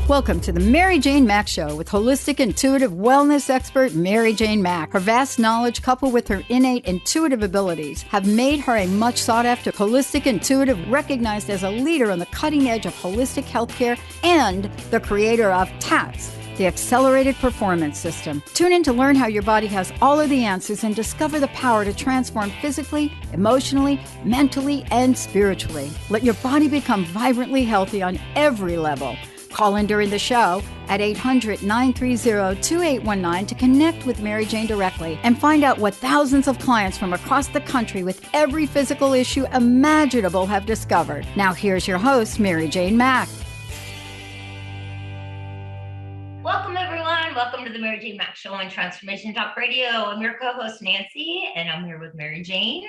Welcome to the Mary Jane Mack Show with holistic intuitive wellness expert Mary Jane Mack. Her vast knowledge coupled with her innate intuitive abilities have made her a much sought after holistic intuitive, recognized as a leader on the cutting edge of holistic healthcare and the creator of TAPS, the Accelerated Performance System. Tune in to learn how your body has all of the answers and discover the power to transform physically, emotionally, mentally, and spiritually. Let your body become vibrantly healthy on every level. Call in during the show at 800-930-2819 to connect with Mary Jane directly and find out what thousands of clients from across the country with every physical issue imaginable have discovered. Now here's your host, Mary Jane Mack. Welcome, everyone. Welcome to the Mary Jane Mack Show on Transformation Talk Radio. I'm your co-host, Nancy, and I'm here with Mary Jane.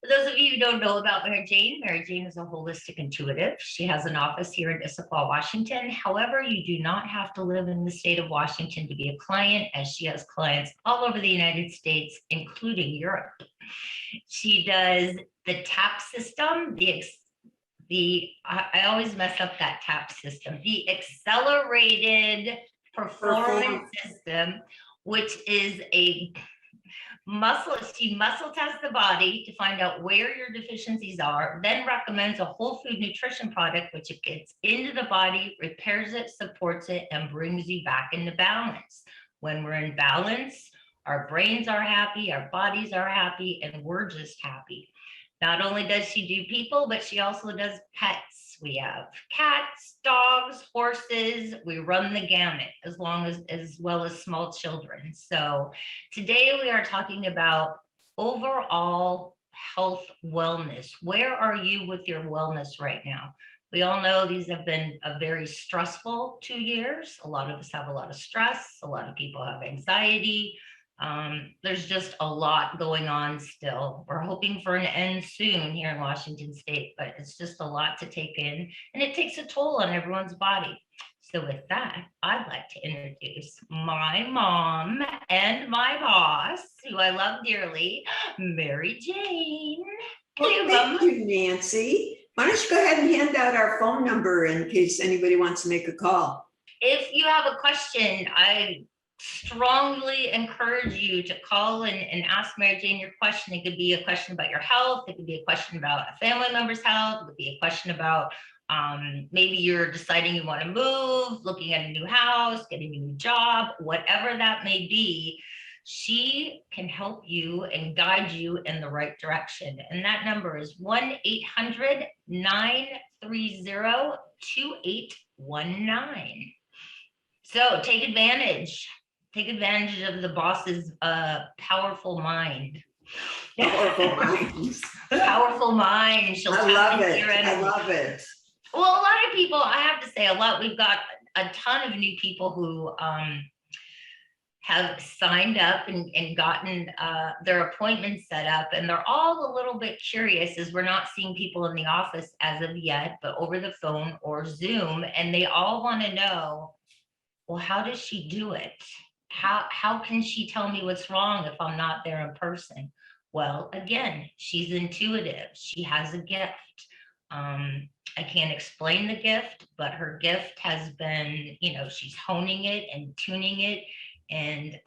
For those of you who don't know about Mary Jane is a holistic intuitive. She has an office here in Issaquah, Washington. However, you do not have to live in the state of Washington to be a client, as she has clients all over the United States, including Europe. She does the TAP system, I always mess up that TAP system, the Accelerated Performance System, which is a she muscle tests the body to find out where your deficiencies are, then recommends a whole food nutrition product, which it gets into the body, repairs it, supports it, and brings you back into balance. When we're in balance, our brains are happy, our bodies are happy, and we're just happy. Not only does she do people, but she also does pets. We have cats, dogs, horses. We run the gamut as well as small children. So today we are talking about overall health wellness. Where are you with your wellness right now? We all know these have been a very stressful 2 years. A lot of us have a lot of stress. A lot of people have anxiety. There's just a lot going on still. We're hoping for an end soon here in Washington State, but it's just a lot to take in, and it takes a toll on everyone's body. So with that, I'd like to introduce my mom and my boss, who I love dearly, Mary Jane. Well, thank you, Nancy. Why don't you go ahead and hand out our phone number in case anybody wants to make a call? If you have a question, I strongly encourage you to call and ask Mary Jane your question. It could be a question about your health. It could be a question about a family member's health. It could be a question about maybe you're deciding you want to move, looking at a new house, getting a new job, whatever that may be. She can help you and guide you in the right direction. And that number is 1-800-930-2819. So take advantage of the boss's powerful mind. Powerful minds. Powerful mind. I love it. Well, a lot of people, I have to say we've got a ton of new people who have signed up and gotten their appointments set up, and they're all a little bit curious, as we're not seeing people in the office as of yet, but over the phone or Zoom, and they all want to know, well, how does she do it? How can she tell me what's wrong if I'm not there in person? Well, again, she's intuitive. She has a gift. I can't explain the gift, but her gift has been, she's honing it and tuning it. And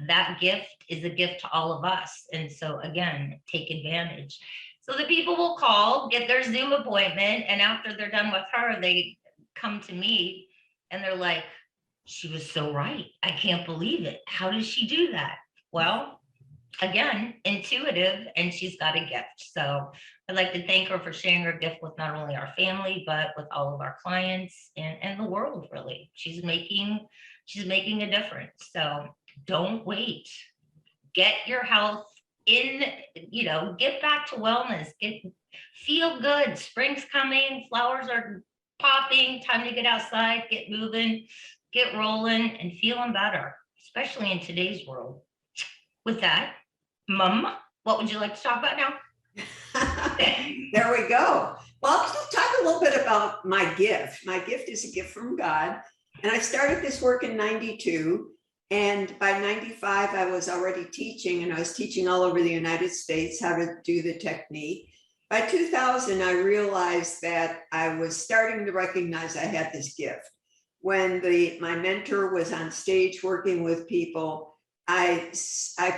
that gift is a gift to all of us. And so again, take advantage. So the people will call, get their Zoom appointment, and after they're done with her, they come to me and they're like, she was so right. I can't believe it. How does she do that? Well, again, intuitive, and she's got a gift. So I'd like to thank her for sharing her gift with not only our family, but with all of our clients and the world, really. She's making a difference. So don't wait. Get your health in, get back to wellness. Feel good. Spring's coming. Flowers are popping. Time to get outside, get moving, get rolling, and feeling better, especially in today's world. With that, Mom, what would you like to talk about now? There we go. Well, I'll talk a little bit about my gift. My gift is a gift from God. And I started this work in 92. And by 95, I was already teaching, and I was teaching all over the United States how to do the technique. By 2000, I realized that I was starting to recognize I had this gift. when my mentor was on stage working with people, I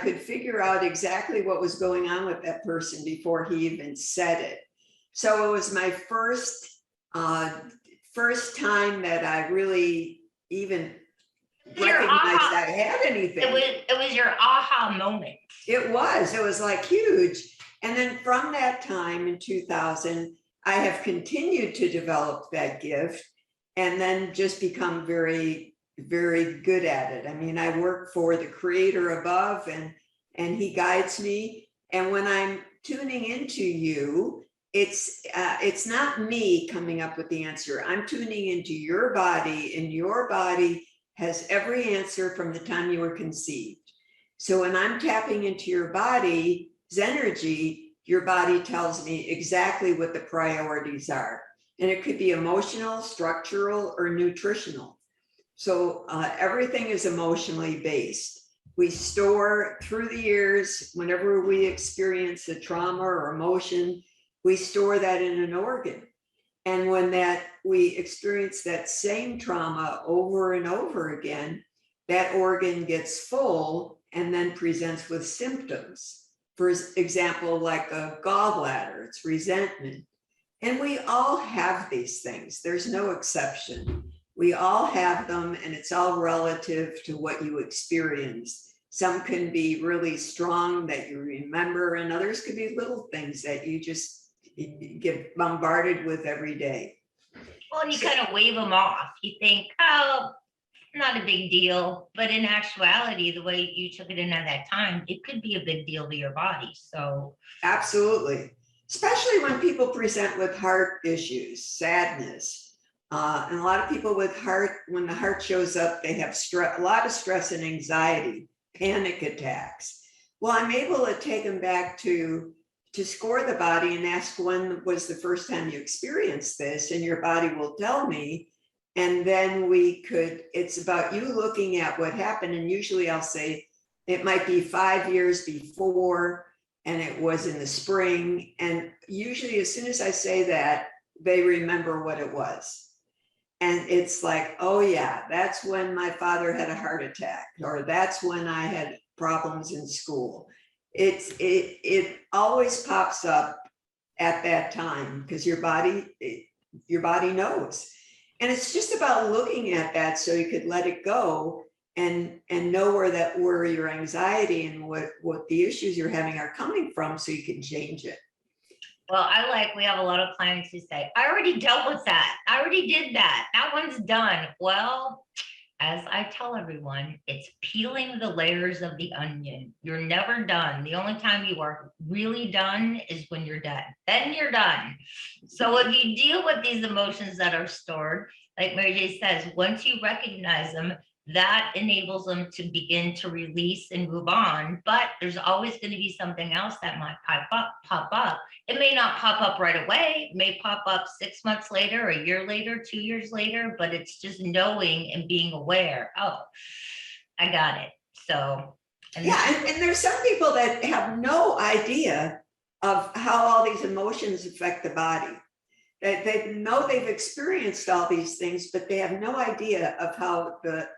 could figure out exactly what was going on with that person before he even said it. So it was my first time that I really even recognized I had anything. It was your aha moment. It was like huge. And then from that time in 2000, I have continued to develop that gift and then just become very, very good at it. I mean, I work for the creator above and he guides me. And when I'm tuning into you, it's not me coming up with the answer. I'm tuning into your body, and your body has every answer from the time you were conceived. So when I'm tapping into your body's energy, your body tells me exactly what the priorities are. And it could be emotional, structural, or nutritional. So everything is emotionally based. We store through the years, whenever we experience a trauma or emotion, we store that in an organ. And when we experience that same trauma over and over again, that organ gets full and then presents with symptoms. For example, like a gallbladder, it's resentment. And we all have these things. There's no exception. We all have them, and it's all relative to what you experience. Some can be really strong that you remember, and others could be little things that you just get bombarded with every day. Well, and you kind of wave them off. You think, oh, not a big deal. But in actuality, the way you took it in at that time, it could be a big deal to your body. So absolutely, especially when people present with heart issues, sadness. And a lot of people with when the heart shows up, they have a lot of stress and anxiety, panic attacks. Well, I'm able to take them back to score the body and ask, when was the first time you experienced this? And your body will tell me. And then it's about you looking at what happened. And usually I'll say, it might be 5 years before, and it was in the spring. And usually as soon as I say that, they remember what it was. And it's like, oh yeah, that's when my father had a heart attack, or that's when I had problems in school. It always pops up at that time because your body knows. And it's just about looking at that so you could let it go and know where your anxiety and what the issues you're having are coming from, so you can change it. Well, we have a lot of clients who say, I already dealt with that. I already did that. That one's done. Well, as I tell everyone, it's peeling the layers of the onion. You're never done. The only time you are really done is when you're done. Then you're done. So if you deal with these emotions that are stored, like Mary J says, once you recognize them, that enables them to begin to release and move on. But there's always going to be something else that might pop up. It may not pop up right away. It may pop up 6 months later, a year later, 2 years later, but it's just knowing and being aware. Oh, I got it. So. And there's some people that have no idea of how all these emotions affect the body. They know they've experienced all these things, but they have no idea of how the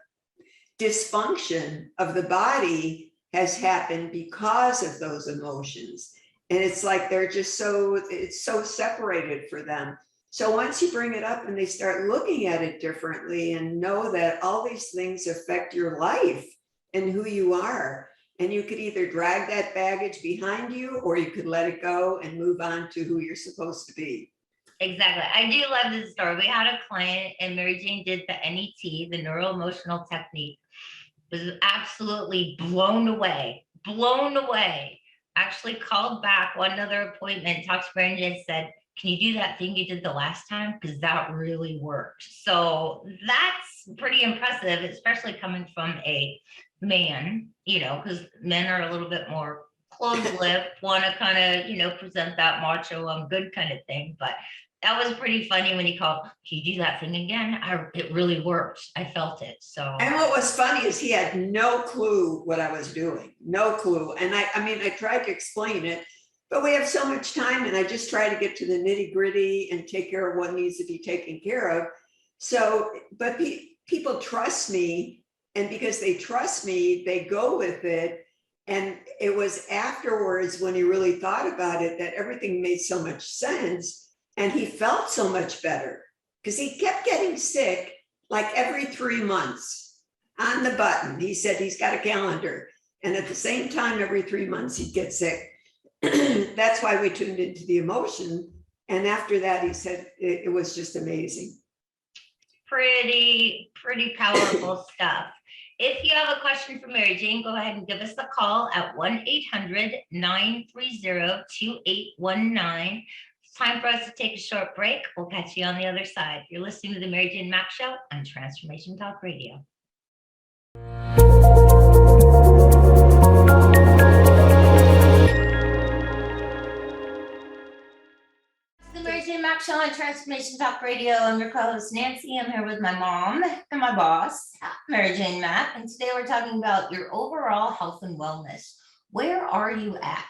dysfunction of the body has happened because of those emotions. And it's like they're just it's so separated for them. So once you bring it up and they start looking at it differently and know that all these things affect your life and who you are, and you could either drag that baggage behind you, or you could let it go and move on to who you're supposed to be. Exactly. I do love this story. We had a client, and Mary Jane did the NET, the neuro-emotional technique, was absolutely blown away. Actually called back one other appointment, talked to Mary Jane, said, can you do that thing you did the last time? Because that really worked. So that's pretty impressive, especially coming from a man, because men are a little bit more closed-lipped, want to kind of, present that macho, I'm good kind of thing. But that was pretty funny when he called, can you do that thing again? It really worked. I felt it. So. And what was funny is he had no clue what I was doing, no clue. And I tried to explain it, but we have so much time, and I just try to get to the nitty gritty and take care of what needs to be taken care of. So, but people trust me, and because they trust me, they go with it. And it was afterwards when he really thought about it that everything made so much sense, and he felt so much better because he kept getting sick like every 3 months on the button. He said he's got a calendar, and at the same time, every 3 months he'd get sick. That's why we tuned into the emotion. And after that, he said it was just amazing. Pretty powerful stuff. If you have a question for Mary Jane, go ahead and give us a call at 1-800-930-2819. It's time for us to take a short break. We'll catch you on the other side. You're listening to the Mary Jane Mack Show on Transformation Talk Radio. The Mary Jane Mack Show on Transformation Talk Radio. I'm your co-host Nancy. I'm here with my mom and my boss, Mary Jane Mack, and today we're talking about your overall health and wellness. Where are you at?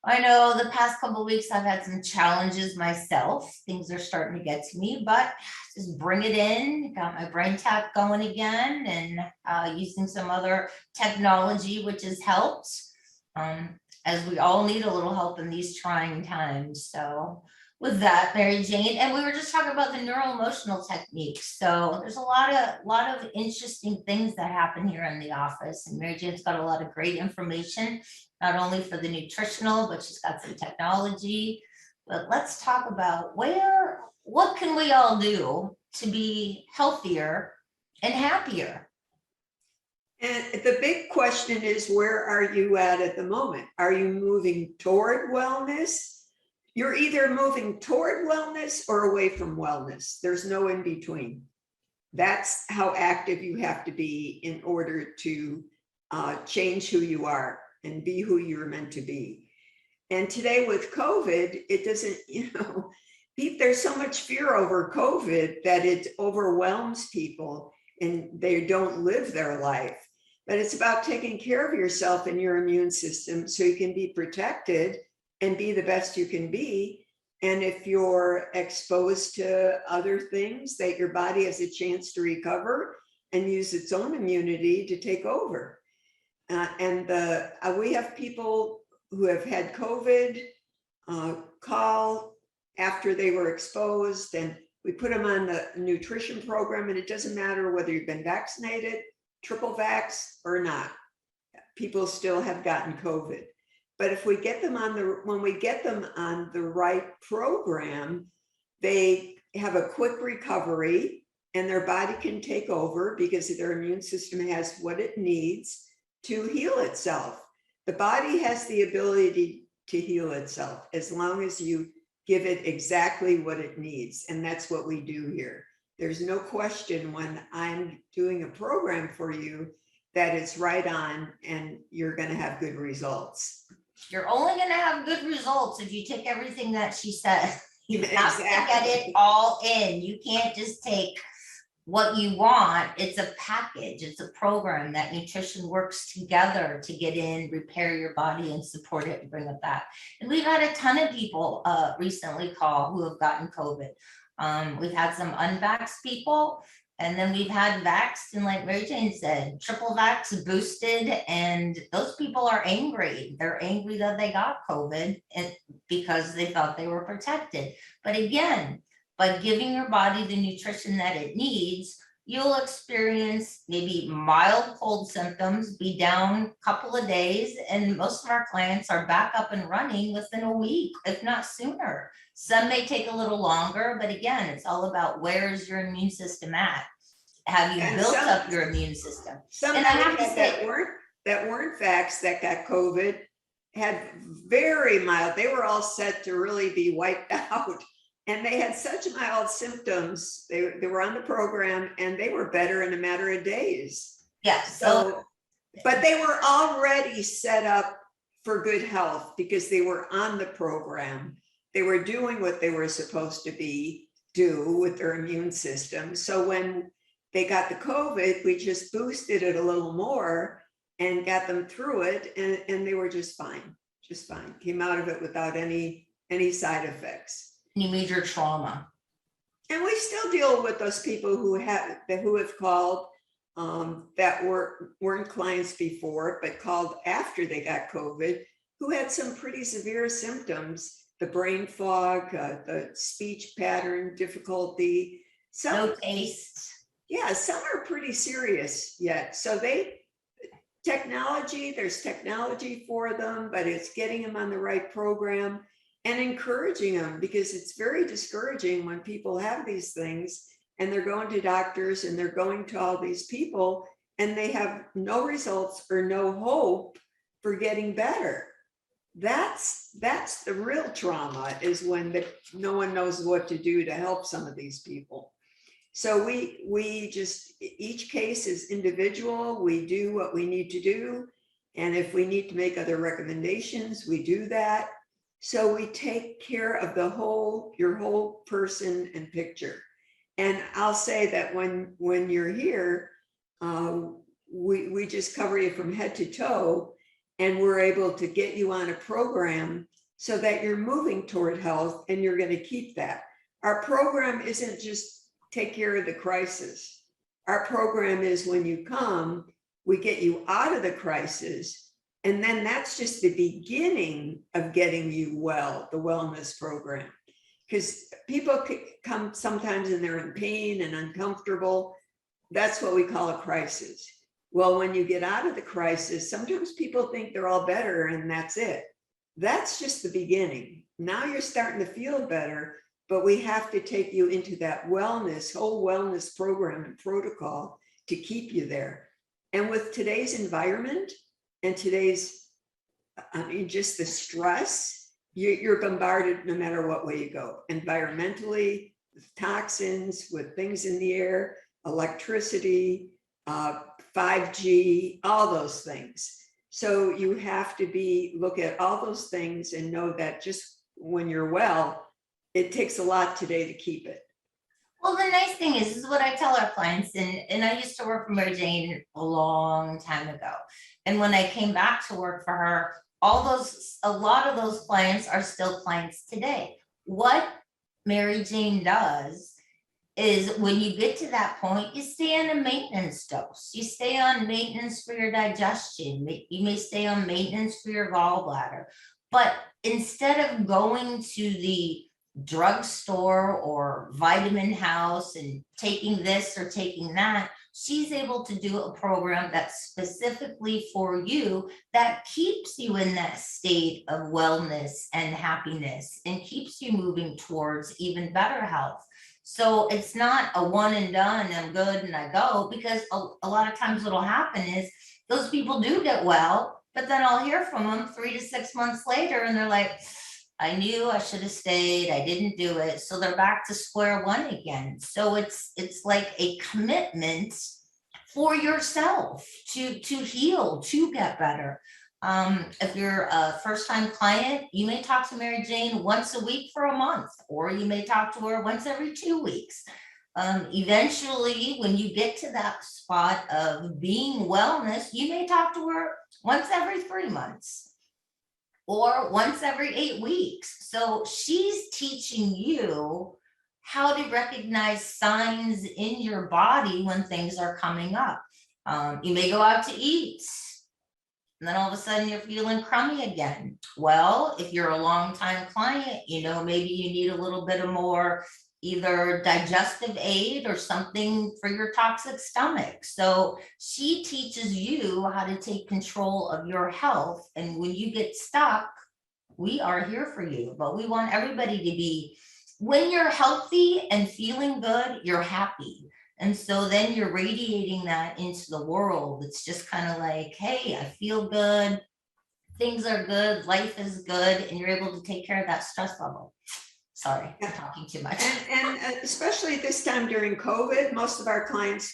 I know the past couple of weeks I've had some challenges myself. Things are starting to get to me, but just bring it in. Got my brain tap going again, and using some other technology, which has helped. As we all need a little help in these trying times. So with that, Mary Jane, and we were just talking about the neuroemotional techniques. So there's a lot of interesting things that happen here in the office, and Mary Jane's got a lot of great information, not only for the nutritional, but she's got some technology. But let's talk about what can we all do to be healthier and happier? And the big question is, where are you at the moment? Are you moving toward wellness? You're either moving toward wellness or away from wellness. There's no in between. That's how active you have to be in order to change who you are and be who you're meant to be. And today with COVID, it doesn't, there's so much fear over COVID that it overwhelms people and they don't live their life. But it's about taking care of yourself and your immune system so you can be protected and be the best you can be. And if you're exposed to other things, that your body has a chance to recover and use its own immunity to take over. We have people who have had COVID call after they were exposed, and we put them on the nutrition program, and it doesn't matter whether you've been vaccinated, triple vax or not, people still have gotten COVID. But if we get them when we get them on the right program, they have a quick recovery and their body can take over because their immune system has what it needs to heal itself. The body has the ability to heal itself as long as you give it exactly what it needs. And that's what we do here. There's no question when I'm doing a program for you that it's right on and you're going to have good results. You're only going to have good results if you take everything that she said. You have to get it all in. You can't just take what you want. It's a package. It's a program that nutrition works together to get in, repair your body, and support it and bring it back. And we've had a ton of people recently call who have gotten COVID. We've had some unvaxxed people, and then we've had vaxxed, and like Mary Jane said, triple vax, boosted, and those people are angry. They're angry that they got COVID because they thought they were protected. But again, by giving your body the nutrition that it needs, you'll experience maybe mild cold symptoms, be down a couple of days, and most of our clients are back up and running within a week, if not sooner. Some may take a little longer, but again, it's all about where's your immune system at? Have you built up your immune system? Some that weren't vaxxed that got COVID had very mild, they were all set to really be wiped out. And they had such mild symptoms. They were on the program and they were better in a matter of days. Yes. But they were already set up for good health because they were on the program. They were doing what they were supposed to do with their immune system. So when they got the COVID, we just boosted it a little more and got them through it. And they were just fine, came out of it without any side effects. Any major trauma. And we still deal with those people who have called that weren't clients before, but called after they got COVID, who had some pretty severe symptoms, the brain fog, the speech pattern difficulty. No taste. Yeah, some are pretty serious yet. So there's technology for them, but it's getting them on the right program and encouraging them, because it's very discouraging when people have these things and they're going to doctors and they're going to all these people and they have no results or no hope for getting better. That's the real trauma, is when no one knows what to do to help some of these people. So we just, each case is individual. We do what we need to do. And if we need to make other recommendations, we do that. So we take care of your whole person and picture. And I'll say that when you're here, we just cover you from head to toe, and we're able to get you on a program so that you're moving toward health, and you're going to keep that. Our program isn't just take care of the crisis. Our program is, when you come, we get you out of the crisis, and then that's just the beginning of getting you well, the wellness program. Because people come sometimes and they're in pain and uncomfortable. That's what we call a crisis. Well, when you get out of the crisis, sometimes people think they're all better and that's it. That's just the beginning. Now you're starting to feel better, but we have to take you into that whole wellness program and protocol to keep you there. And with today's environment and just the stress, you're bombarded no matter what way you go. Environmentally, with toxins, with things in the air, electricity, 5G, all those things. So you have to look at all those things and know that just when you're well, it takes a lot today to keep it. Well, the nice thing is what I tell our clients, and I used to work for Mary Jane a long time ago. And when I came back to work for her, a lot of those clients are still clients today. What Mary Jane does is, when you get to that point, you stay on a maintenance dose. You stay on maintenance for your digestion. You may stay on maintenance for your gallbladder. But instead of going to the drugstore or vitamin house and taking this or taking that, she's able to do a program that's specifically for you, that keeps you in that state of wellness and happiness and keeps you moving towards even better health. So it's not a one and done, I'm good and I go, because a lot of times what'll happen is those people do get well, but then I'll hear from them 3 to 6 months later and they're like, I knew I should have stayed, I didn't do it. So they're back to square one again. So it's like a commitment for yourself to heal, to get better. If you're a first-time client, you may talk to Mary Jane once a week for a month, or you may talk to her once every 2 weeks. Eventually, when you get to that spot of being wellness, you may talk to her once every 3 months or once every 8 weeks. So she's teaching you how to recognize signs in your body when things are coming up. You may go out to eat, and then all of a sudden you're feeling crummy again. Well, if you're a long-time client, maybe you need a little bit of more either digestive aid or something for your toxic stomach. So she teaches you how to take control of your health. And when you get stuck, we are here for you. But we want everybody to be, when you're healthy and feeling good, you're happy. And so then you're radiating that into the world. It's just kind of like, hey, I feel good. Things are good. Life is good. And you're able to take care of that stress level. Sorry, I'm talking too much. And especially this time during COVID, most of our clients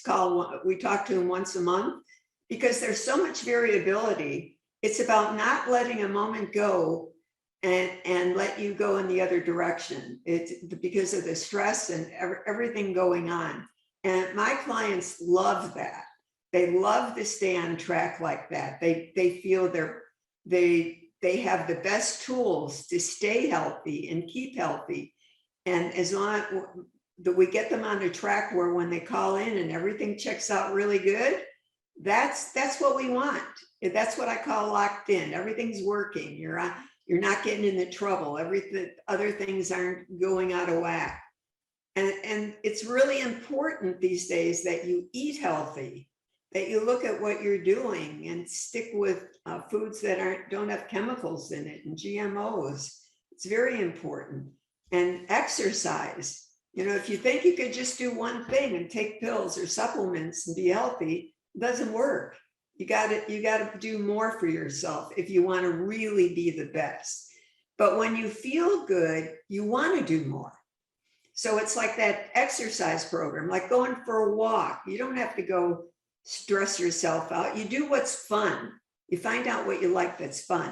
we talk to them once a month, because there's so much variability. It's about not letting a moment go and let you go in the other direction. It's because of the stress and everything going on. And my clients love that. They love to stay on track like that. They feel they have the best tools to stay healthy and keep healthy. And as long that we get them on a track where when they call in and everything checks out really good, that's what we want. That's what I call locked in. Everything's working. You're not getting into trouble. Everything, other things aren't going out of whack. And it's really important these days that you eat healthy, that you look at what you're doing and stick with foods that don't have chemicals in it and GMOs. It's very important. And exercise. You know, if you think you could just do one thing and take pills or supplements and be healthy, it doesn't work. You got to do more for yourself if you want to really be the best. But when you feel good, you want to do more. So it's like that exercise program, like going for a walk. You don't have to go stress yourself out. You do what's fun. You find out what you like that's fun.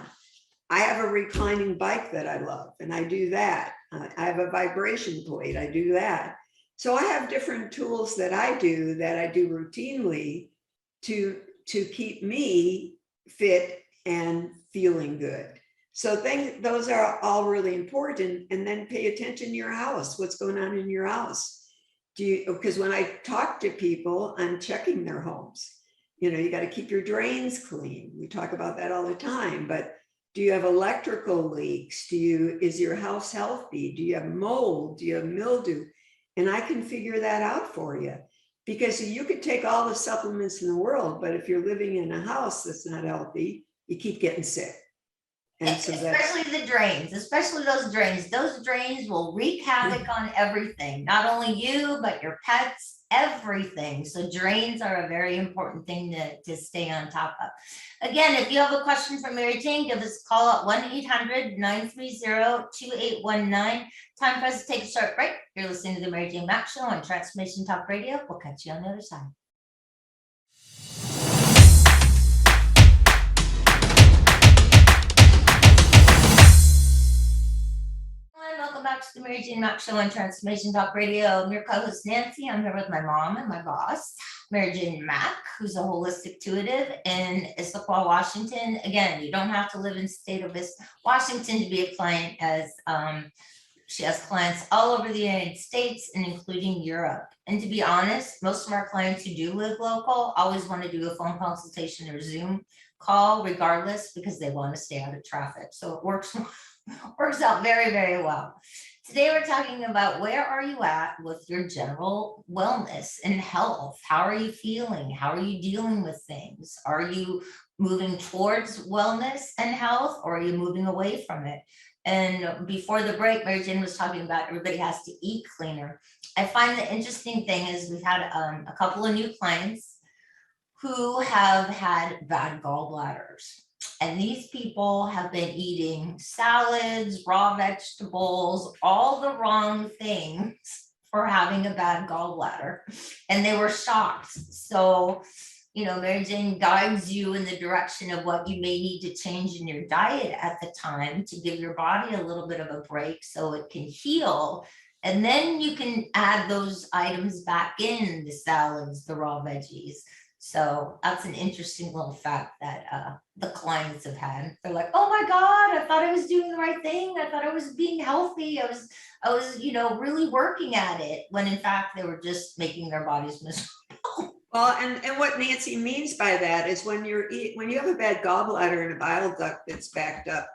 I have a reclining bike that I love, and I do that. I have a vibration plate. I do that. So I have different tools that I do routinely to keep me fit and feeling good. So those are all really important. And then pay attention to your house. What's going on in your house? Because when I talk to people, I'm checking their homes. You know, you got to keep your drains clean. We talk about that all the time. But do you have electrical leaks? Is your house healthy? Do you have mold? Do you have mildew? And I can figure that out for you. Because you could take all the supplements in the world, but if you're living in a house that's not healthy, you keep getting sick. And so especially the drains, especially those drains will wreak havoc on everything, not only you, but your pets, everything. So drains are a very important thing to stay on top of. Again, if you have a question for Mary Jane, give us a call at 1-800-930-2819. Time for us to take a short break. You're listening to the Mary Jane Mack Show on Transformation Talk Radio. We'll catch you on the other side. Welcome back to the Mary Jane Mack Show on Transformation Talk Radio. I'm your co-host Nancy. I'm here with my mom and my boss, Mary Jane Mack, who's a holistic intuitive in Issaquah, Washington. Again, you don't have to live in the state of Washington to be a client, as she has clients all over the United States and including Europe. And to be honest, most of our clients who do live local always want to do a phone consultation or Zoom call regardless, because they want to stay out of traffic. So it works out very, very well. Today, we're talking about where are you at with your general wellness and health? How are you feeling? How are you dealing with things? Are you moving towards wellness and health, or are you moving away from it? And before the break, Mary Jane was talking about everybody has to eat cleaner. I find the interesting thing is we've had a couple of new clients who have had bad gallbladders. And these people have been eating salads, raw vegetables, all the wrong things for having a bad gallbladder. And they were shocked. So, you know, Mary Jane guides you in the direction of what you may need to change in your diet at the time to give your body a little bit of a break so it can heal. And then you can add those items back in, the salads, the raw veggies. So that's an interesting little fact that the clients have had. They're like, oh my God, I thought I was doing the right thing. I thought I was being healthy. I was, you know, really working at it, when in fact they were just making their bodies miserable. Well, and what Nancy means by that is when you have a bad gallbladder and a bile duct that's backed up,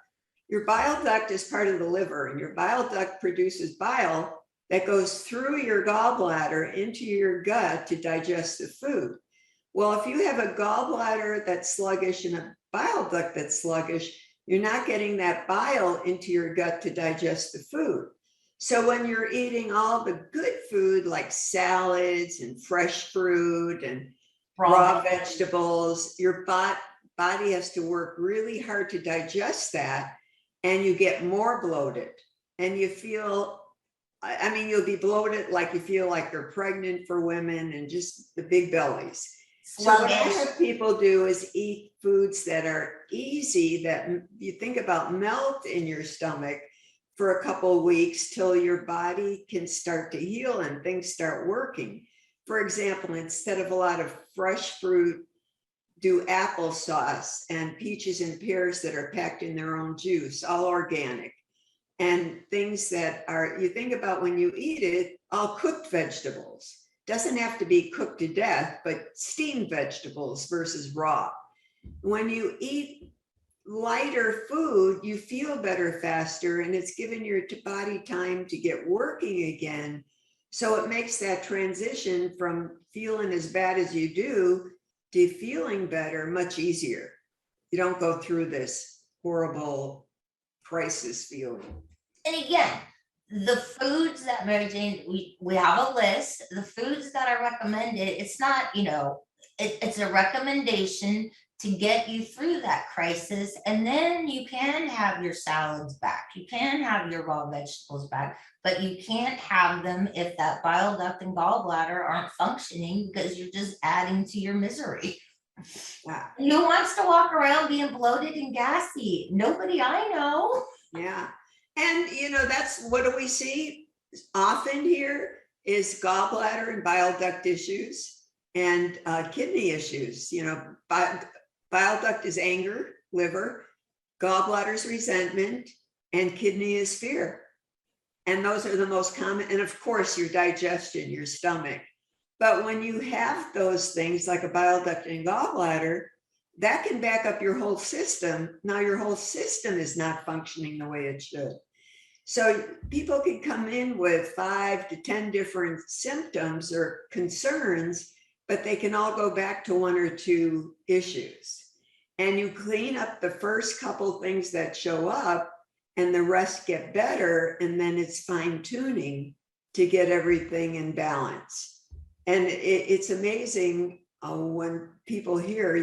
your bile duct is part of the liver, and your bile duct produces bile that goes through your gallbladder into your gut to digest the food. Well, if you have a gallbladder that's sluggish and a bile duct that's sluggish, you're not getting that bile into your gut to digest the food. So when you're eating all the good food like salads and fresh fruit and raw vegetables, your body has to work really hard to digest that, and you get more bloated. And you feel, I mean, you'll be bloated like you feel like you're pregnant for women, and just the big bellies. So what I have people do is eat foods that are easy, that you think about melt in your stomach for a couple of weeks till your body can start to heal and things start working. For example, instead of a lot of fresh fruit, do applesauce and peaches and pears that are packed in their own juice, all organic. and things that are, you think about when you eat it, all cooked vegetables. Doesn't have to be cooked to death, but steamed vegetables versus raw. When you eat lighter food, you feel better faster, and it's giving your body time to get working again. So it makes that transition from feeling as bad as you do to feeling better much easier. You don't go through this horrible crisis feeling. And again, the foods that Mary Jane, we have a list, the foods that are recommended, it's not, it's a recommendation to get you through that crisis. And then you can have your salads back. You can have your raw vegetables back, but you can't have them if that bile duct and gallbladder aren't functioning, because you're just adding to your misery. Wow. Who wants to walk around being bloated and gassy? Nobody I know. Yeah. And, that's what do we see often here is gallbladder and bile duct issues and kidney issues. Bile duct is anger, liver, gallbladder is resentment, and kidney is fear. And those are the most common. And of course, your digestion, your stomach. But when you have those things like a bile duct and gallbladder, that can back up your whole system. Now your whole system is not functioning the way it should. So people can come in with 5 to 10 different symptoms or concerns, but they can all go back to 1 or 2 issues. And you clean up the first couple things that show up, and the rest get better. And then it's fine tuning to get everything in balance. And it's amazing when people hear,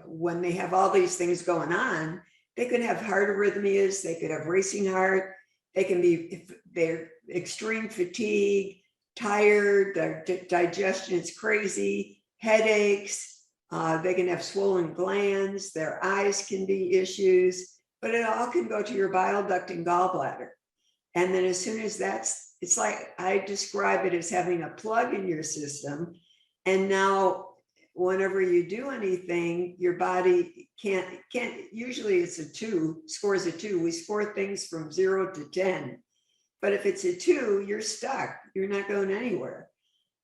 when they have all these things going on, they could have heart arrhythmias, they could have racing heart, they can be, if they're extreme fatigue, tired, their digestion is crazy, headaches, they can have swollen glands, their eyes can be issues, but it all can go to your bile duct and gallbladder. And then as soon as it's like, I describe it as having a plug in your system. And now whenever you do anything, your body can't, usually it's a 2, scores a 2. We score things from 0 to 10. But if it's a 2, you're stuck. You're not going anywhere.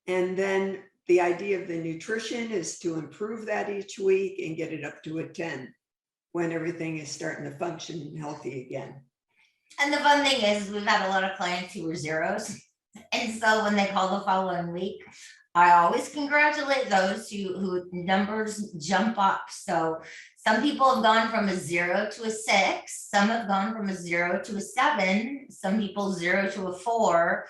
And then the idea of the nutrition is to improve that each week and get it up to a 10 when everything is starting to function healthy again. And the fun thing is we've had a lot of clients who were 0s. And so when they call the following week, I always congratulate those who numbers jump up. So some people have gone from a 0 to a 6. Some have gone from a 0 to a 7. Some people 0 to a 4.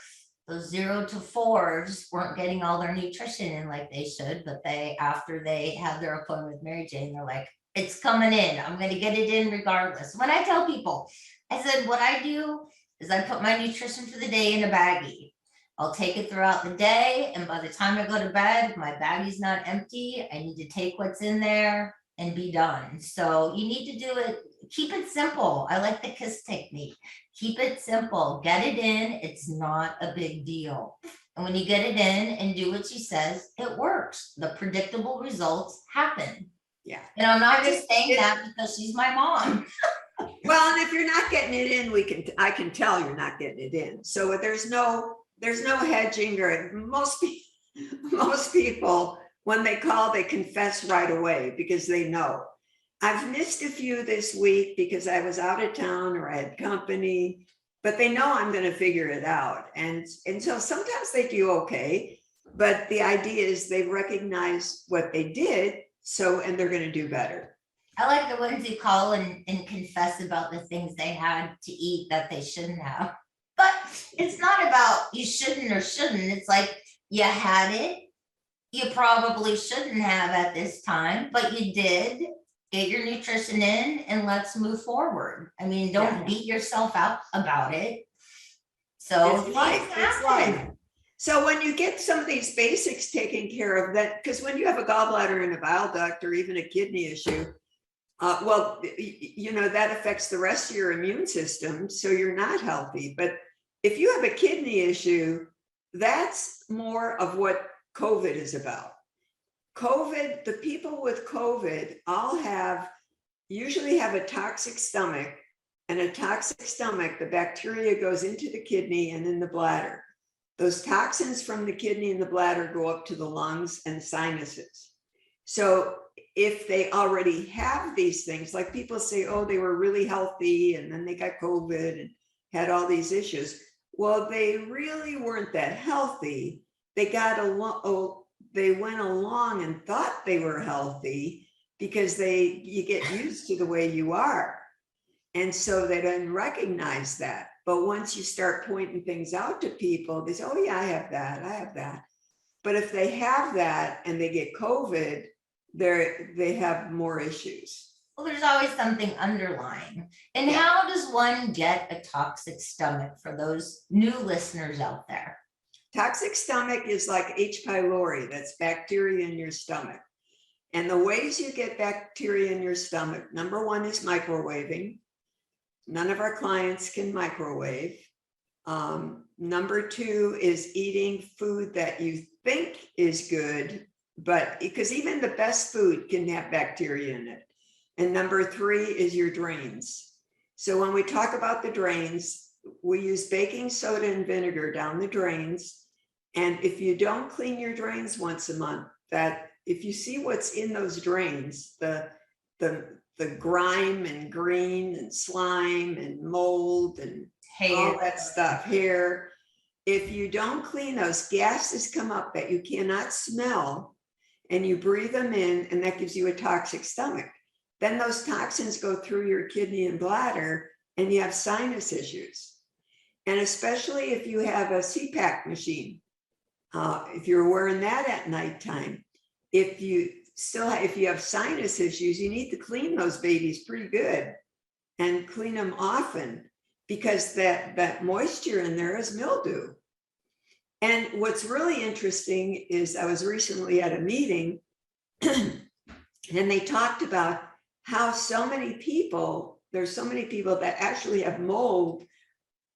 Those 0 to 4s weren't getting all their nutrition in like they should, but after they had their appointment with Mary Jane, they're like, it's coming in. I'm going to get it in regardless. When I tell people, I said, what I do is I put my nutrition for the day in a baggie. I'll take it throughout the day. And by the time I go to bed, if my baggie's not empty, I need to take what's in there and be done. So you need to do it. Keep it simple. I like the KISS technique. Keep it simple. Get it in. It's not a big deal. And when you get it in and do what she says, it works. The predictable results happen. Yeah. And I'm not just saying that because she's my mom. Well, and if you're not getting it in, I can tell you're not getting it in. So there's no hedging, or most people, when they call, they confess right away because they know. I've missed a few this week because I was out of town or I had company, but they know I'm going to figure it out. And so sometimes they do okay, but the idea is they recognize what they did, and they're going to do better. I like the ones who call and confess about the things they had to eat that they shouldn't have. But it's not about you shouldn't or shouldn't. It's like you had it. You probably shouldn't have at this time, but you did. Get your nutrition in and let's move forward. I mean, don't beat yourself up about it. So it's life. So when you get some of these basics taken care of, that, because when you have a gallbladder and a bile duct or even a kidney issue, that affects the rest of your immune system. So you're not healthy. But if you have a kidney issue, that's more of what COVID is about. COVID, the people with COVID usually have a toxic stomach And a toxic stomach, the bacteria goes into the kidney and in the bladder. Those toxins from the kidney and the bladder go up to the lungs and sinuses. So if they already have these things, like people say, oh, they were really healthy and then they got COVID and had all these issues. Well, they really weren't that healthy. They got along, they went along and thought they were healthy because you get used to the way you are. And so they didn't recognize that. But once you start pointing things out to people, they say, oh yeah, I have that. But if they have that and they get COVID, they have more issues. Well, there's always something underlying. And how does one get a toxic stomach for those new listeners out there? Toxic stomach is like H. pylori, that's bacteria in your stomach. And the ways you get bacteria in your stomach, number one is microwaving. None of our clients can microwave. Number two is eating food that you think is good, but because even the best food can have bacteria in it. And number three is your drains. So when we talk about the drains, we use baking soda and vinegar down the drains. And if you don't clean your drains once a month, that if you see what's in those drains, the grime and green and slime and mold and all that stuff, hair, if you don't clean those, gases come up that you cannot smell and you breathe them in, and that gives you a toxic stomach. Then those toxins go through your kidney and bladder and you have sinus issues. And especially if you have a CPAP machine, if you're wearing that at nighttime, if you have sinus issues, you need to clean those babies pretty good and clean them often, because that moisture in there is mildew. And what's really interesting is I was recently at a meeting and they talked about how there's so many people that actually have mold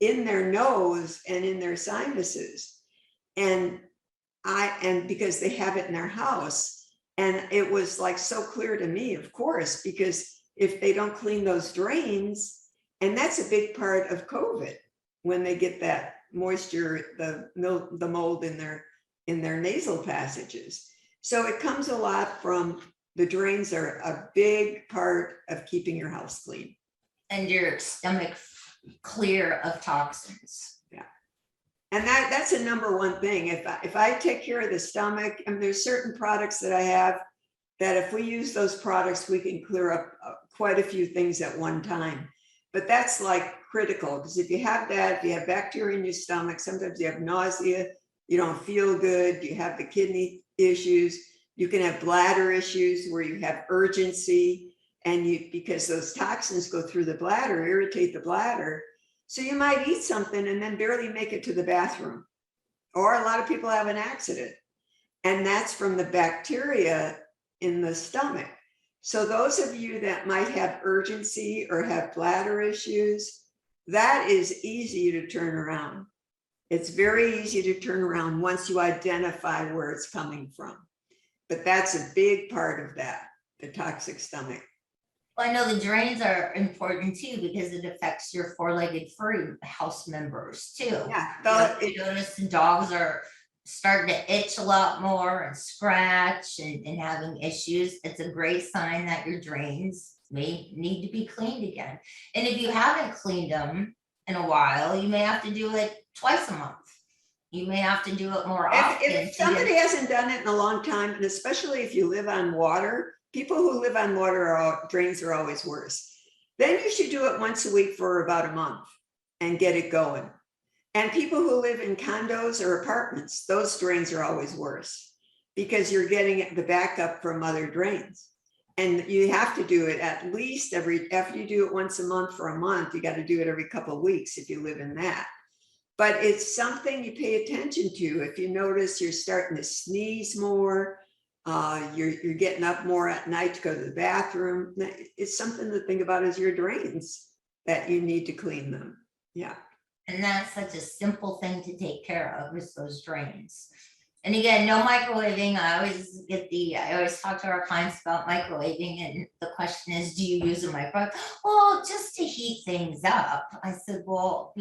in their nose and in their sinuses. And because they have it in their house. And it was like so clear to me, of course, because if they don't clean those drains, and that's a big part of COVID, when they get that moisture, the mold in their nasal passages. So it comes a lot from the drains are a big part of keeping your house clean. And your stomach clear of toxins. Yeah. And that's a number one thing. If I take care of the stomach, and there's certain products that I have that if we use those products, we can clear up quite a few things at one time. But that's like critical, because if you have that, if you have bacteria in your stomach, sometimes you have nausea, you don't feel good, you have the kidney issues, you can have bladder issues where you have urgency, and because those toxins go through the bladder, irritate the bladder. So you might eat something and then barely make it to the bathroom. Or a lot of people have an accident, and that's from the bacteria in the stomach. So those of you that might have urgency or have bladder issues, that is easy to turn around. It's very easy to turn around once you identify where it's coming from. But that's a big part of that, the toxic stomach. Well, I know the drains are important too, because it affects your four-legged furry house members too. Yeah, you notice the dogs are starting to itch a lot more and scratch and having issues. It's a great sign that your drains may need to be cleaned again. And if you haven't cleaned them in a while, you may have to do it twice a month. You may have to do it more often. If somebody hasn't done it in a long time, and especially if you live on water, people who live on water, drains are always worse. Then you should do it once a week for about a month and get it going. And people who live in condos or apartments, those drains are always worse because you're getting the backup from other drains. And you have to do it at least after you do it once a month for a month, you got to do it every couple of weeks if you live in that. But it's something you pay attention to. If you notice you're starting to sneeze more, you're getting up more at night to go to the bathroom, it's something to think about as your drains, that you need to clean them. Yeah. And that's such a simple thing to take care of, is those drains. And again, no microwaving. I always talk to our clients about microwaving. And the question is, do you use a microwave? Well, just to heat things up. I said, well,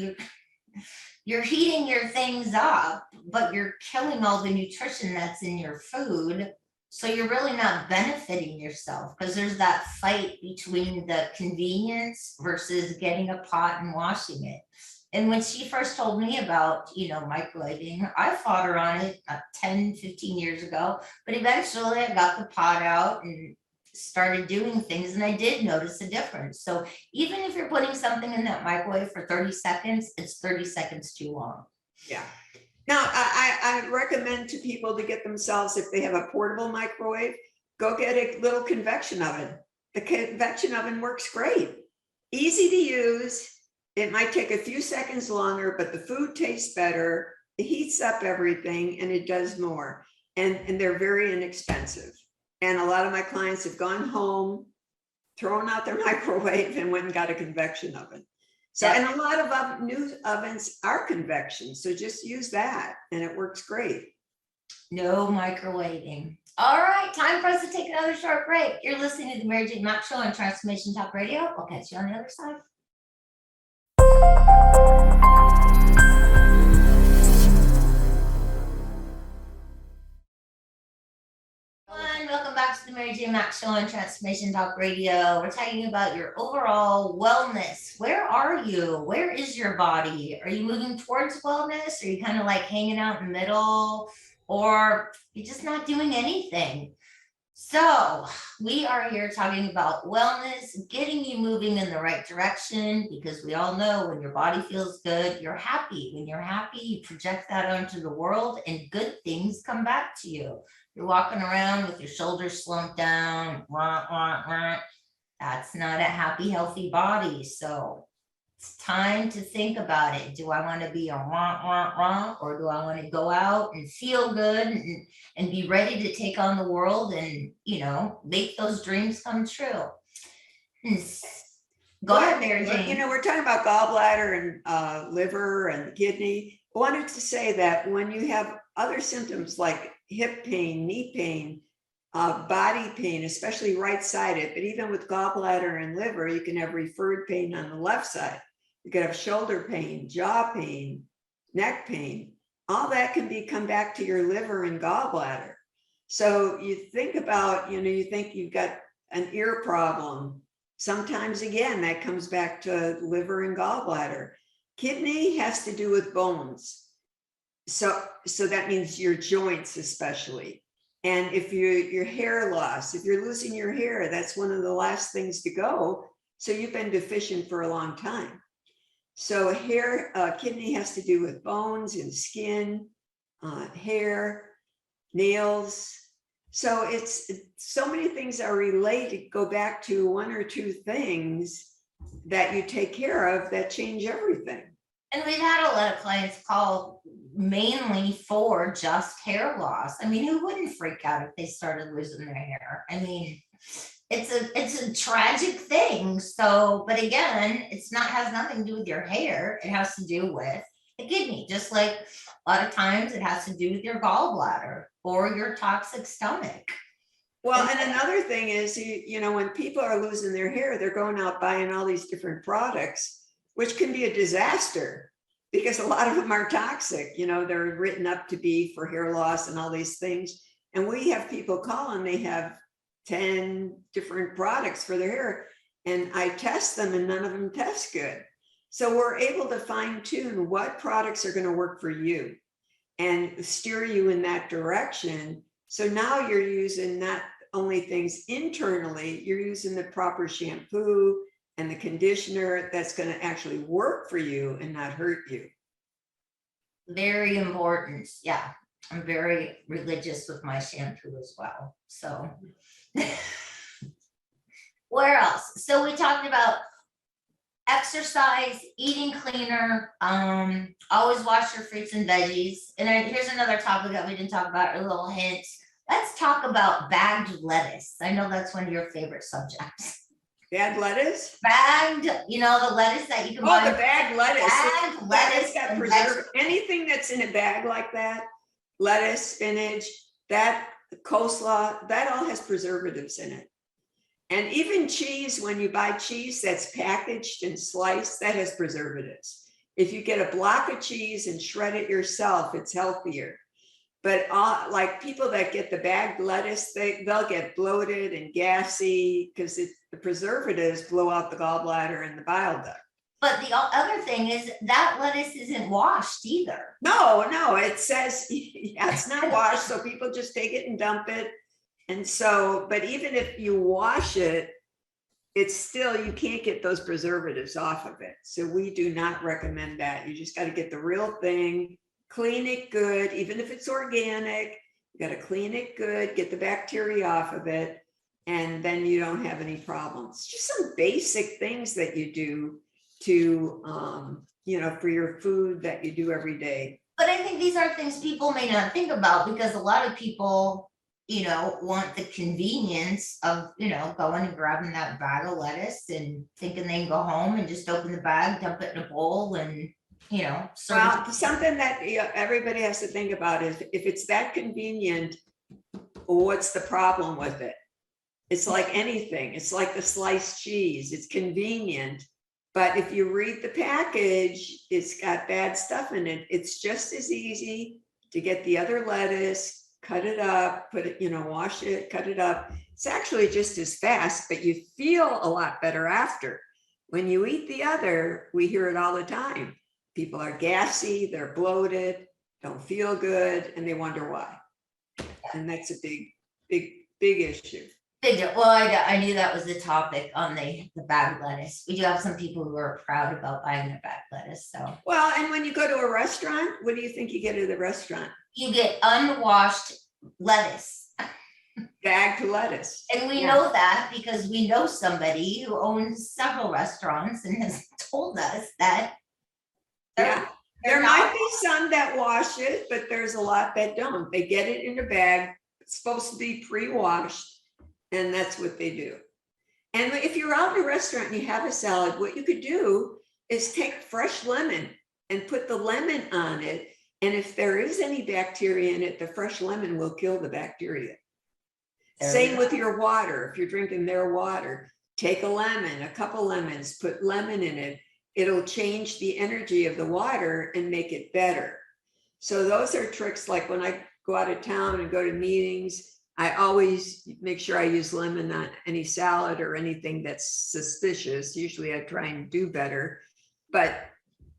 you're heating your things up, but you're killing all the nutrition that's in your food. So you're really not benefiting yourself, because there's that fight between the convenience versus getting a pot and washing it. And when she first told me about, microwaving, I fought her on it 10, 15 years ago, but eventually I got the pot out and started doing things, and I did notice a difference. So even if you're putting something in that microwave for 30 seconds, it's 30 seconds too long. Yeah. Now, I recommend to people to get themselves, if they have a portable microwave, go get a little convection oven. The convection oven works great. Easy to use. It might take a few seconds longer, but the food tastes better. It heats up everything, and it does more. And they're very inexpensive. And a lot of my clients have gone home, thrown out their microwave, and went and got a convection oven. So, and a lot of new ovens are convection. So just use that, and it works great. No microwaving. All right, time for us to take another short break. You're listening to the Mary Jane Mack Show on Transformation Talk Radio. We'll catch you on the other side. Welcome back to the Mary Jane Mack Show on Transformation Talk Radio. We're talking about your overall wellness. Where are you? Where is your body? Are you moving towards wellness? Are you kind of like hanging out in the middle? Or you're just not doing anything? So we are here talking about wellness, getting you moving in the right direction, because we all know when your body feels good, you're happy. When you're happy, you project that onto the world, and good things come back to you. You're walking around with your shoulders slumped down, that's not a happy, healthy body. So it's time to think about it. Do I want to be a or do I want to go out and feel good and be ready to take on the world and, make those dreams come true? Go ahead, Mary Jane. We're talking about gallbladder and liver and kidney. I wanted to say that when you have other symptoms like hip pain, knee pain, body pain, especially right-sided, but even with gallbladder and liver, you can have referred pain on the left side. You could have shoulder pain, jaw pain, neck pain. All that can come back to your liver and gallbladder. So you think about, you think you've got an ear problem. Sometimes, again, that comes back to liver and gallbladder. Kidney has to do with bones. So that means your joints especially. And if your hair loss, if you're losing your hair, that's one of the last things to go. So you've been deficient for a long time. So kidney has to do with bones and skin, hair, nails. So it's so many things are related. Go back to one or two things that you take care of that change everything. And we've had a lot of clients call mainly for just hair loss. I mean, who wouldn't freak out if they started losing their hair? I mean, it's a tragic thing. So, but again, has nothing to do with your hair. It has to do with the kidney. Just like a lot of times it has to do with your gallbladder or your toxic stomach. Well, and another thing is, when people are losing their hair, they're going out buying all these different products, which can be a disaster because a lot of them are toxic. They're written up to be for hair loss and all these things. And we have people call and they have 10 different products for their hair. And I test them and none of them test good. So we're able to fine tune what products are going to work for you and steer you in that direction. So now you're using not only things internally, you're using the proper shampoo and the conditioner that's going to actually work for you and not hurt you. Very important. Yeah. I'm very religious with my shampoo as well. So where else? So we talked about exercise, eating cleaner, always wash your fruits and veggies. And here's another topic that we didn't talk about, a little hint. Let's talk about bagged lettuce. I know that's one of your favorite subjects. Bagged lettuce? Bagged, the lettuce that you can buy. Oh, the bagged lettuce. Bagged lettuce. Got preserved. Anything that's in a bag like that lettuce, spinach, that coleslaw, that all has preservatives in it. And even cheese, when you buy cheese that's packaged and sliced, that has preservatives. If you get a block of cheese and shred it yourself, it's healthier. But like people that get the bagged lettuce, they'll get bloated and gassy because the preservatives blow out the gallbladder and the bile duct. But the other thing is that lettuce isn't washed either. No, it says, yeah, it's not washed. So people just take it and dump it. And so, but even if you wash it, it's still, you can't get those preservatives off of it. So we do not recommend that. You just got to get the real thing, clean it good, even if it's organic, you got to clean it good, get the bacteria off of it, and then you don't have any problems. Just some basic things that you do to, for your food that you do every day. But I think these are things people may not think about because a lot of people, want the convenience of, going and grabbing that bag of lettuce and thinking they can go home and just open the bag, dump it in a bowl and, Well, something that everybody has to think about is if it's that convenient, what's the problem with it? It's like anything. It's like the sliced cheese. It's convenient. But if you read the package, it's got bad stuff in it. It's just as easy to get the other lettuce, cut it up, put it, wash it, cut it up. It's actually just as fast, but you feel a lot better after. When you eat the other, we hear it all the time. People are gassy, they're bloated, don't feel good, and they wonder why. And that's a big issue. Well, I knew that was the topic on the bag lettuce. We do have some people who are proud about buying their bag lettuce. So, well, and when you go to a restaurant, what do you think you get at the restaurant? You get unwashed lettuce. Bagged lettuce. And we know that because we know somebody who owns several restaurants and has told us that. There might be some that wash it, but there's a lot that don't. They get it in a bag. It's supposed to be pre-washed. And that's what they do. And if you're out in a restaurant and you have a salad, what you could do is take fresh lemon and put the lemon on it. And if there is any bacteria in it, the fresh lemon will kill the bacteria. Same with your water. If you're drinking their water, take a lemon, a couple lemons, put lemon in it. It'll change the energy of the water and make it better. So those are tricks. Like when I go out of town and go to meetings, I always make sure I use lemon on any salad or anything that's suspicious. Usually I try and do better, but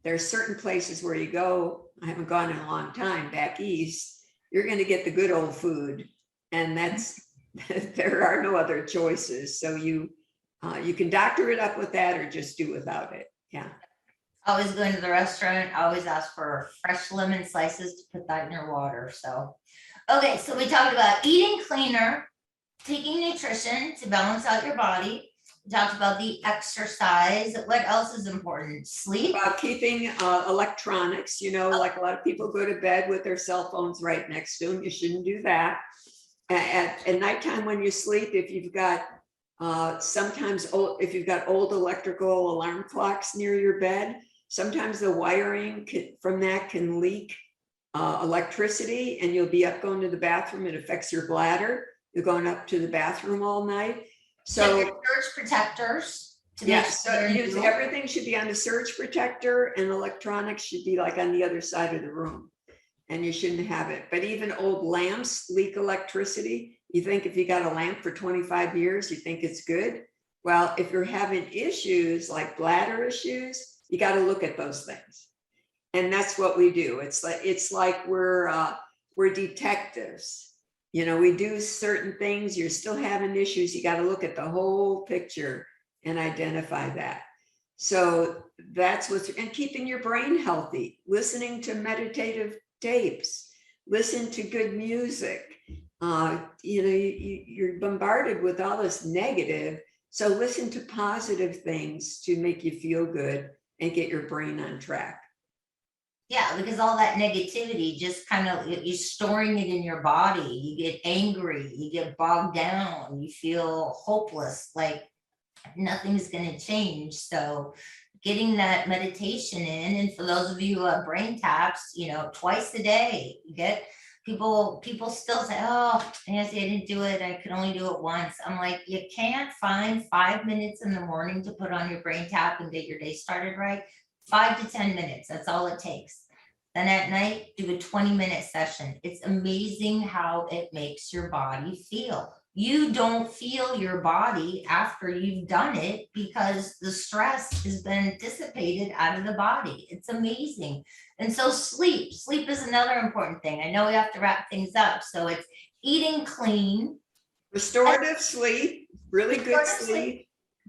there's certain places where you go, I haven't gone in a long time, back east, you're going to get the good old food. And there are no other choices. So you can doctor it up with that or just do without it. Yeah. Always going to the restaurant, always ask for fresh lemon slices to put that in your water. So, okay, so we talked about eating cleaner, taking nutrition to balance out your body. We talked about the exercise. What else is important? Sleep. About keeping electronics, like a lot of people go to bed with their cell phones right next to them. You shouldn't do that. At nighttime when you sleep, if you've got if you've got old electrical alarm clocks near your bed, sometimes the wiring from that can leak electricity and you'll be up going to the bathroom. It affects your bladder. You're going up to the bathroom all night. So your surge protectors. Everything should be on the surge protector and electronics should be like on the other side of the room. And you shouldn't have it. But even old lamps leak electricity. You think if you got a lamp for 25 years, you think it's good. Well, if you're having issues like bladder issues, you got to look at those things. And that's what we do. It's like we're detectives. We do certain things. You're still having issues. You got to look at the whole picture and identify that. So that's and keeping your brain healthy, listening to meditative tapes, listen to good music. You're bombarded with all this negative. So listen to positive things to make you feel good and get your brain on track. Yeah, because all that negativity just kind of, you're storing it in your body. You get angry, you get bogged down, you feel hopeless, like nothing's going to change. So getting that meditation in, and for those of you who have brain taps, twice a day, you get People still say, oh, Nancy, I didn't do it. I could only do it once. I'm like, you can't find 5 minutes in the morning to put on your brain tap and get your day started right. 5 to 10 minutes. That's all it takes. Then at night, do a 20-minute session. It's amazing how it makes your body feel. You don't feel your body after you've done it because the stress has been dissipated out of the body. It's amazing. And so sleep is another important thing. I know we have to wrap things up. So it's eating clean. Restorative sleep, really good sleep.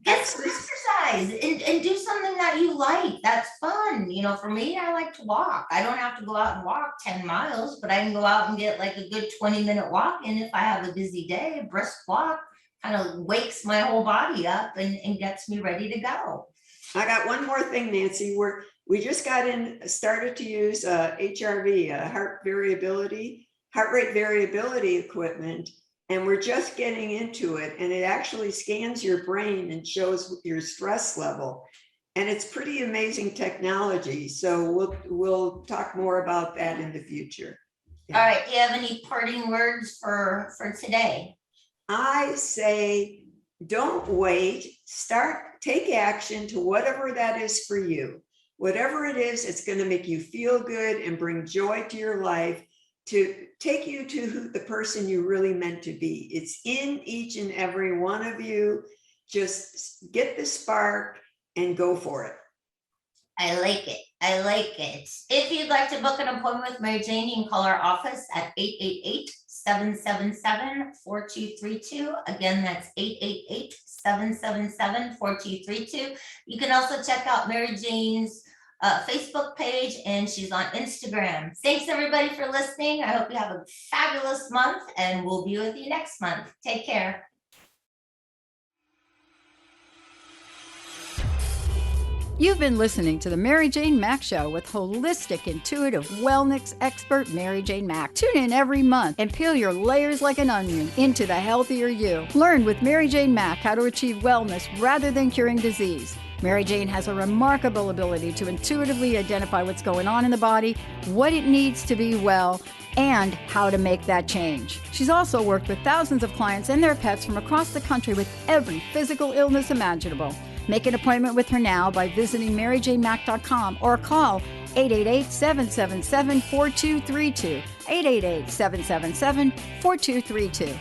Get some exercise and do something that you like. That's fun. You know, for me, I like to walk. I don't have to go out and walk 10 miles, but I can go out and get like a good 20-minute walk. And if I have a busy day, a brisk walk kind of wakes my whole body up and gets me ready to go. I got one more thing, Nancy. We just started to use HRV, heart rate variability equipment. And we're just getting into it, and it actually scans your brain and shows your stress level. And it's pretty amazing technology. So we'll talk more about that in the future. Yeah. All right. Do you have any parting words for today? I say, don't wait. Take action to whatever that is for you. Whatever it is, it's going to make you feel good and bring joy to your life, to take you to the person you really meant to be. It's in each and every one of you. Just get the spark and go for it. I like it. If you'd like to book an appointment with Mary Jane, you can call our office at 888-777-4232. Again, that's 888-777-4232. You can also check out Mary Jane's Facebook page, and she's on Instagram. Thanks everybody for listening. I hope you have a fabulous month, and we'll be with you next month. Take care. You've been listening to the Mary Jane Mack Show with holistic, intuitive wellness expert Mary Jane Mack. Tune in every month and peel your layers like an onion into the healthier you. Learn with Mary Jane Mack how to achieve wellness rather than curing disease. Mary Jane has a remarkable ability to intuitively identify what's going on in the body, what it needs to be well, and how to make that change. She's also worked with thousands of clients and their pets from across the country with every physical illness imaginable. Make an appointment with her now by visiting maryjanemack.com or call 888-777-4232, 888-777-4232.